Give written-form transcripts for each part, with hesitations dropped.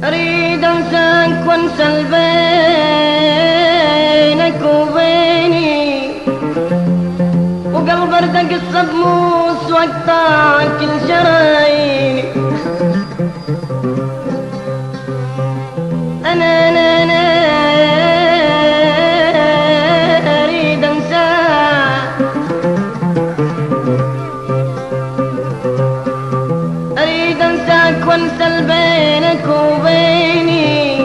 أريد أنساك وأنسى بينك وبيني، وقلب أردق الصبموس وأقطع كل شراييني. أنا أريد أنساك، أريد أنساك وأنسى بينك وبيني،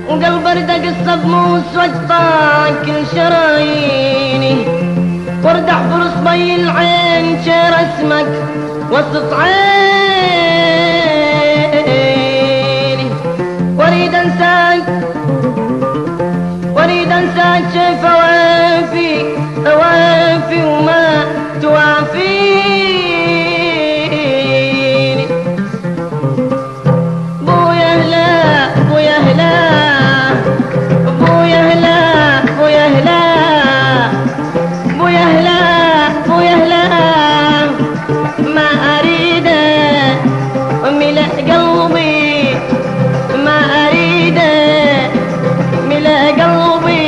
وقلب أردق الصبموس وأقطع كل شراييني، واردح برصبي العين شير اسمك وسط عيني. واريد انساك، واريد انساك شايف اوافي وما توافيني. بويا هلا بويا هلا بويا هلا بويا هلا بويا هلا بويا هلا، ما أريد ملء قلبي، ما أريد ملء قلبي.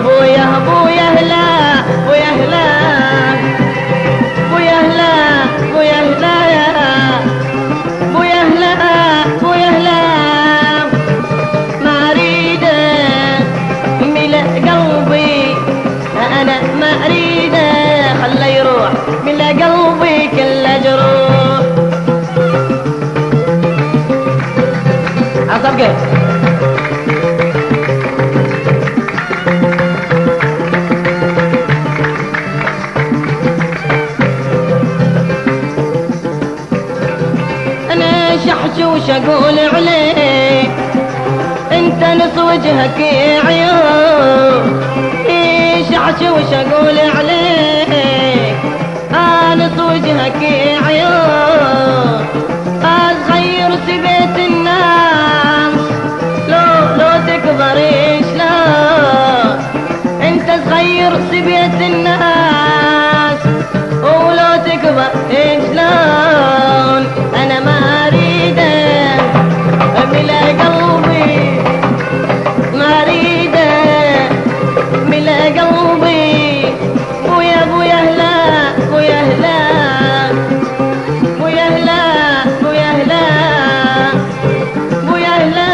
بويا بويا هلا بويا هلا بويا هلا بويا هلا بويا هلا بويا هلا، ما أريد ملء قلبي، أنا ما أريد خله يروح من قلبي كله جروح. عصبك أنا شحشوش أقول عليك، أنت نص وجهك عيون. شحشوش أقول عليك، نص وجهك عيون. صغير سبيت الناس لو تكبر شلون، انت صغير سبيت الناس ولو تكبر شلون. انا ما اريد ملا قلبي، ما اريد ملا قلبي. بويا بويا هلا بويا هلا بويا هلا بويا هلا بويا هلا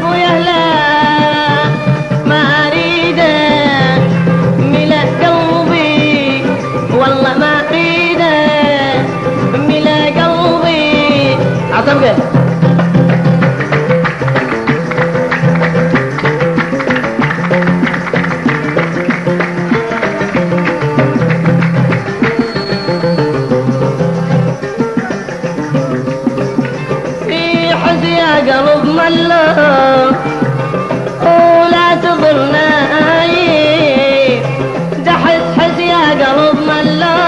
بويا هلا، ما اريد ملا قلبي، والله ما اريد ملا قلبي. عصبك قلب ملو ولا تظل نايم، دحس حس يا قلب ملو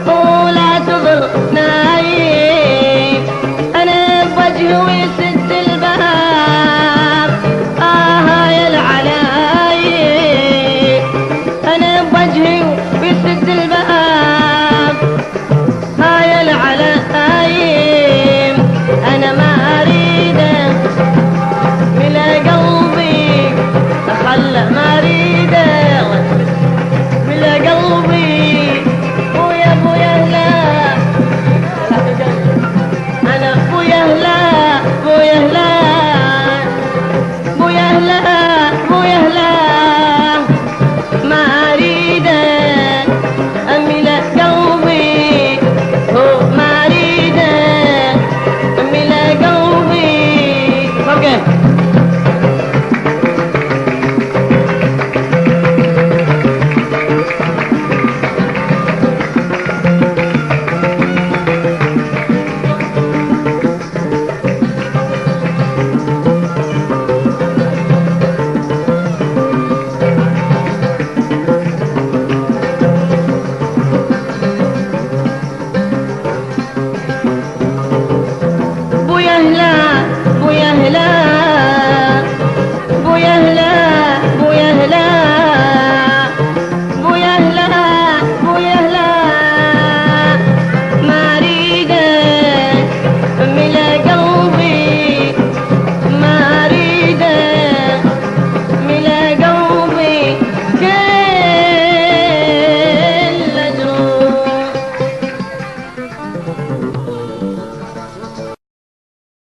ولا تظل نايم. انا بوجهي ويسد الباب يا العلايم، انا بوجهي ويسد الباب يا العلايم. أنا ما أريد ملا قلبي، خله ما أريد ملا قلبي. بويا بويا هلا أنا بويا هلا بويا هلا بويا هلا بويا هلا، ما أريد ملا قلبي، ما أريد ملا قلبي.